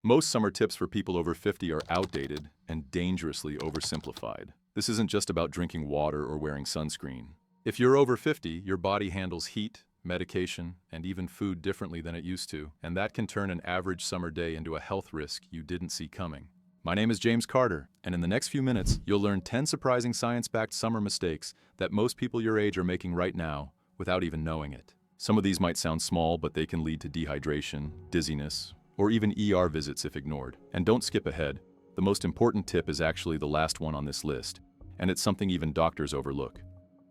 Most summer tips for people over 50 are outdated and dangerously oversimplified. This isn't just about drinking water or wearing sunscreen. If you're over 50, your body handles heat, medication, and even food differently than it used to, and that can turn an average summer day into a health risk you didn't see coming. My name is James Carter, and in the next few minutes, you'll learn 10 surprising science-backed summer mistakes that most people your age are making right now without even knowing it. Some of these might sound small, but they can lead to dehydration, dizziness, or even ER visits if ignored. And don't skip ahead. The most important tip is actually the last one on this list, and it's something even doctors overlook.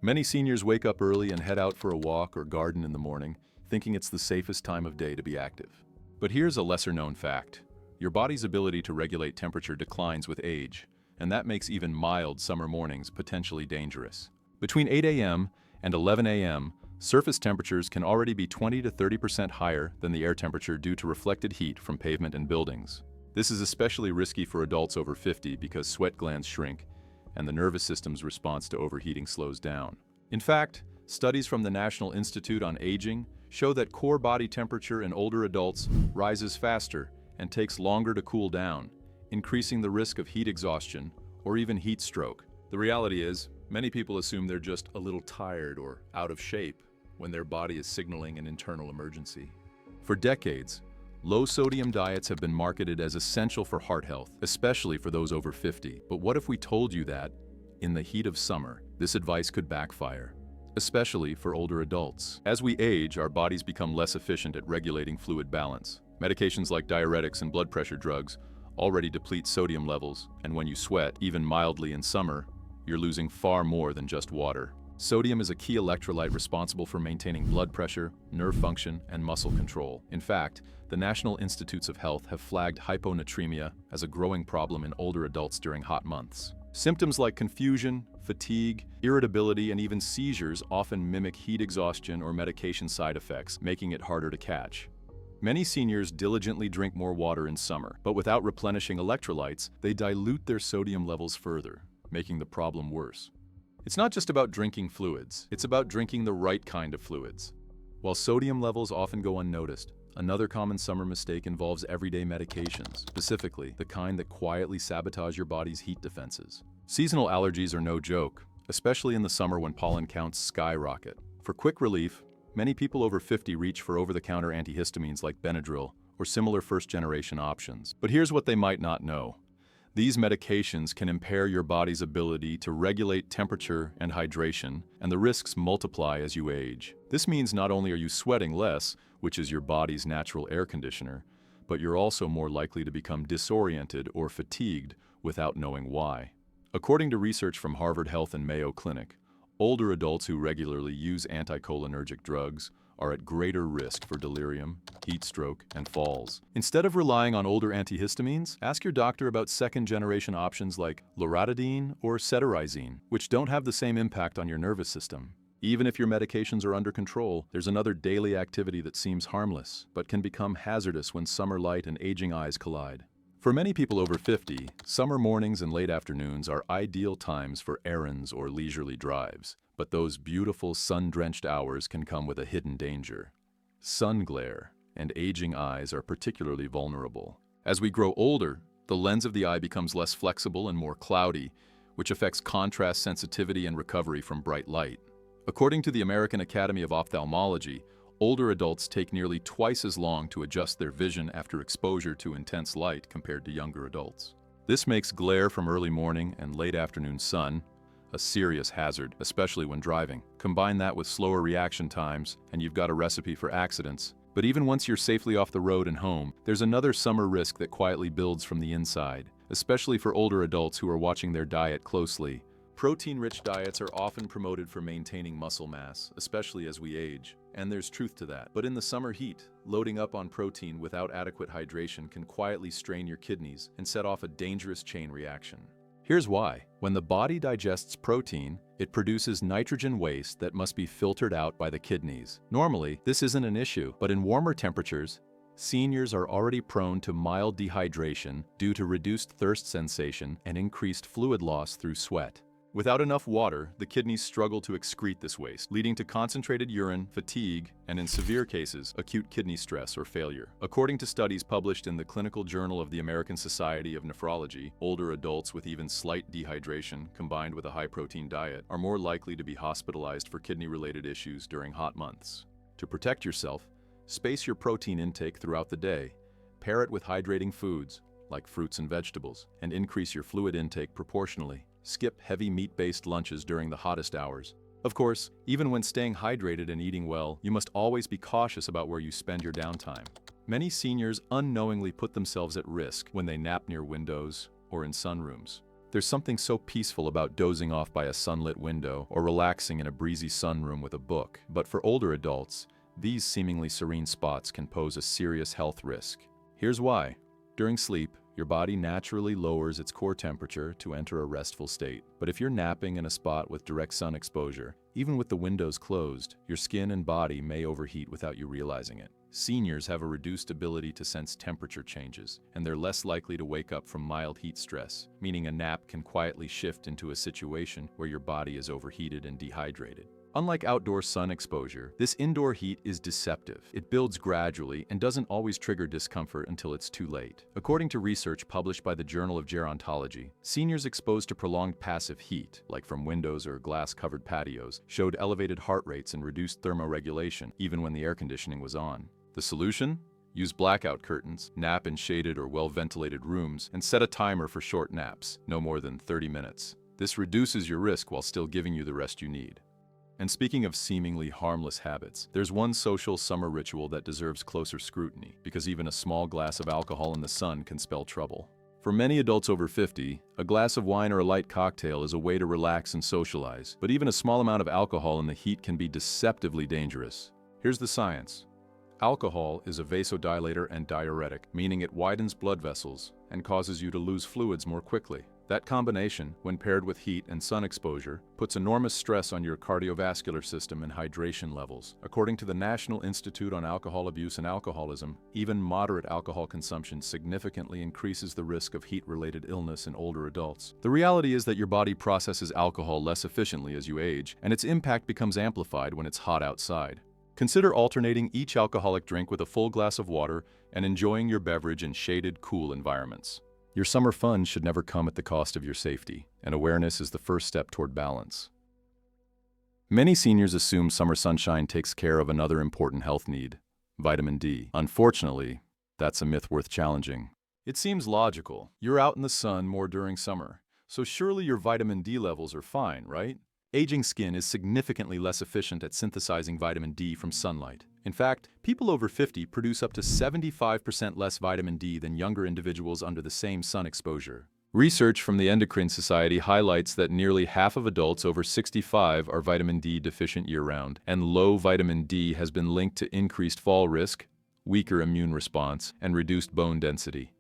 Many seniors wake up early and head out for a walk or garden in the morning, thinking it's the safest time of day to be active. But here's a lesser-known fact. Your body's ability to regulate temperature declines with age, and that makes even mild summer mornings potentially dangerous. Between 8 a.m. and 11 a.m., surface temperatures can already be 20 to 30% higher than the air temperature due to reflected heat from pavement and buildings. This is especially risky for adults over 50 because sweat glands shrink and the nervous system's response to overheating slows down. In fact, studies from the National Institute on Aging show that core body temperature in older adults rises faster and takes longer to cool down, increasing the risk of heat exhaustion or even heat stroke. The reality is, many people assume they're just a little tired or out of shape when their body is signaling an internal emergency. For decades, low-sodium diets have been marketed as essential for heart health, especially for those over 50. But what if we told you that, in the heat of summer, this advice could backfire, especially for older adults? As we age, our bodies become less efficient at regulating fluid balance. Medications like diuretics and blood pressure drugs already deplete sodium levels, and when you sweat, even mildly in summer, you're losing far more than just water. Sodium is a key electrolyte responsible for maintaining blood pressure, nerve function, and muscle control. In fact, the National Institutes of Health have flagged hyponatremia as a growing problem in older adults during hot months. Symptoms like confusion, fatigue, irritability, and even seizures often mimic heat exhaustion or medication side effects, making it harder to catch. Many seniors diligently drink more water in summer, but without replenishing electrolytes, they dilute their sodium levels further, making the problem worse. It's not just about drinking fluids, it's about drinking the right kind of fluids. While sodium levels often go unnoticed, another common summer mistake involves everyday medications, specifically the kind that quietly sabotage your body's heat defenses. Seasonal allergies are no joke, especially in the summer when pollen counts skyrocket. For quick relief, many people over 50 reach for over-the-counter antihistamines like Benadryl or similar first-generation options. But here's what they might not know. These medications can impair your body's ability to regulate temperature and hydration, and the risks multiply as you age. This means not only are you sweating less, which is your body's natural air conditioner, but you're also more likely to become disoriented or fatigued without knowing why. According to research from Harvard Health and Mayo Clinic, older adults who regularly use anticholinergic drugs are at greater risk for delirium, heat stroke, and falls. Instead of relying on older antihistamines, ask your doctor about second-generation options like loratadine or cetirizine, which don't have the same impact on your nervous system. Even if your medications are under control, there's another daily activity that seems harmless, but can become hazardous when summer light and aging eyes collide. For many people over 50, summer mornings and late afternoons are ideal times for errands or leisurely drives. But those beautiful sun-drenched hours can come with a hidden danger. Sun glare and aging eyes are particularly vulnerable. As we grow older, the lens of the eye becomes less flexible and more cloudy, which affects contrast sensitivity and recovery from bright light. According to the American Academy of Ophthalmology, older adults take nearly twice as long to adjust their vision after exposure to intense light compared to younger adults. This makes glare from early morning and late afternoon sun a serious hazard, especially when driving. Combine that with slower reaction times, and you've got a recipe for accidents. But even once you're safely off the road and home, there's another summer risk that quietly builds from the inside, especially for older adults who are watching their diet closely. Protein-rich diets are often promoted for maintaining muscle mass, especially as we age. And there's truth to that. But in the summer heat, loading up on protein without adequate hydration can quietly strain your kidneys and set off a dangerous chain reaction. Here's why. When the body digests protein, it produces nitrogen waste that must be filtered out by the kidneys. Normally, this isn't an issue, but in warmer temperatures, seniors are already prone to mild dehydration due to reduced thirst sensation and increased fluid loss through sweat. Without enough water, the kidneys struggle to excrete this waste, leading to concentrated urine, fatigue, and in severe cases, acute kidney stress or failure. According to studies published in the Clinical Journal of the American Society of Nephrology, older adults with even slight dehydration combined with a high-protein diet are more likely to be hospitalized for kidney-related issues during hot months. To protect yourself, space your protein intake throughout the day, pair it with hydrating foods, like fruits and vegetables, and increase your fluid intake proportionally. Skip heavy meat-based lunches during the hottest hours. Of course, even when staying hydrated and eating well, you must always be cautious about where you spend your downtime. Many seniors unknowingly put themselves at risk when they nap near windows or in sunrooms. There's something so peaceful about dozing off by a sunlit window or relaxing in a breezy sunroom with a book. But for older adults, these seemingly serene spots can pose a serious health risk. Here's why. During sleep, your body naturally lowers its core temperature to enter a restful state. But if you're napping in a spot with direct sun exposure, even with the windows closed, your skin and body may overheat without you realizing it. Seniors have a reduced ability to sense temperature changes, and they're less likely to wake up from mild heat stress, meaning a nap can quietly shift into a situation where your body is overheated and dehydrated. Unlike outdoor sun exposure, this indoor heat is deceptive. It builds gradually and doesn't always trigger discomfort until it's too late. According to research published by the Journal of Gerontology, seniors exposed to prolonged passive heat, like from windows or glass-covered patios, showed elevated heart rates and reduced thermoregulation, even when the air conditioning was on. The solution? Use blackout curtains, nap in shaded or well-ventilated rooms, and set a timer for short naps, no more than 30 minutes. This reduces your risk while still giving you the rest you need. And speaking of seemingly harmless habits, there's one social summer ritual that deserves closer scrutiny, because even a small glass of alcohol in the sun can spell trouble. For many adults over 50, a glass of wine or a light cocktail is a way to relax and socialize, but even a small amount of alcohol in the heat can be deceptively dangerous. Here's the science. Alcohol is a vasodilator and diuretic, meaning it widens blood vessels and causes you to lose fluids more quickly. That combination, when paired with heat and sun exposure, puts enormous stress on your cardiovascular system and hydration levels. According to the National Institute on Alcohol Abuse and Alcoholism, even moderate alcohol consumption significantly increases the risk of heat-related illness in older adults. The reality is that your body processes alcohol less efficiently as you age, and its impact becomes amplified when it's hot outside. Consider alternating each alcoholic drink with a full glass of water and enjoying your beverage in shaded, cool environments. Your summer fun should never come at the cost of your safety, and awareness is the first step toward balance. Many seniors assume summer sunshine takes care of another important health need, vitamin D. Unfortunately, that's a myth worth challenging. It seems logical. You're out in the sun more during summer, so surely your vitamin D levels are fine, right? Aging skin is significantly less efficient at synthesizing vitamin D from sunlight. In fact, people over 50 produce up to 75% less vitamin D than younger individuals under the same sun exposure. Research from the Endocrine Society highlights that nearly half of adults over 65 are vitamin D deficient year-round, and low vitamin D has been linked to increased fall risk, weaker immune response, and reduced bone density.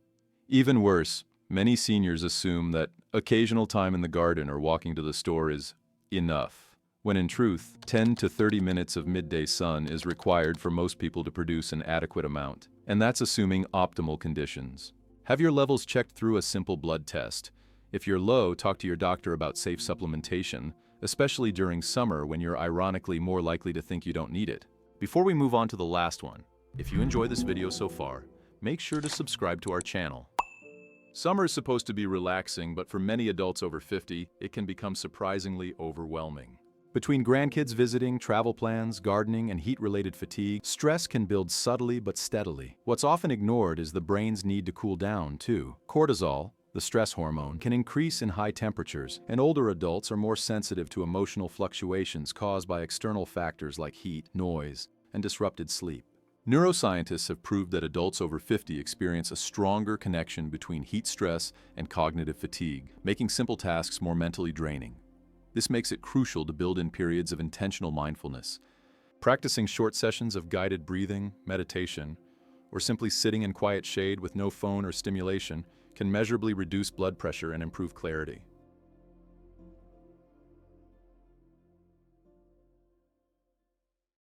Even worse, many seniors assume that occasional time in the garden or walking to the store is enough, when in truth, 10 to 30 minutes of midday sun is required for most people to produce an adequate amount, and that's assuming optimal conditions. Have your levels checked through a simple blood test. If you're low, talk to your doctor about safe supplementation, especially during summer when you're ironically more likely to think you don't need it. Before we move on to the last one, if you enjoy this video so far, make sure to subscribe to our channel. Summer is supposed to be relaxing, but for many adults over 50, it can become surprisingly overwhelming. Between grandkids visiting, travel plans, gardening, and heat-related fatigue, stress can build subtly but steadily. What's often ignored is the brain's need to cool down, too. Cortisol, the stress hormone, can increase in high temperatures, and older adults are more sensitive to emotional fluctuations caused by external factors like heat, noise, and disrupted sleep. Neuroscientists have proved that adults over 50 experience a stronger connection between heat stress and cognitive fatigue, making simple tasks more mentally draining. This makes it crucial to build in periods of intentional mindfulness. Practicing short sessions of guided breathing, meditation, or simply sitting in quiet shade with no phone or stimulation can measurably reduce blood pressure and improve clarity.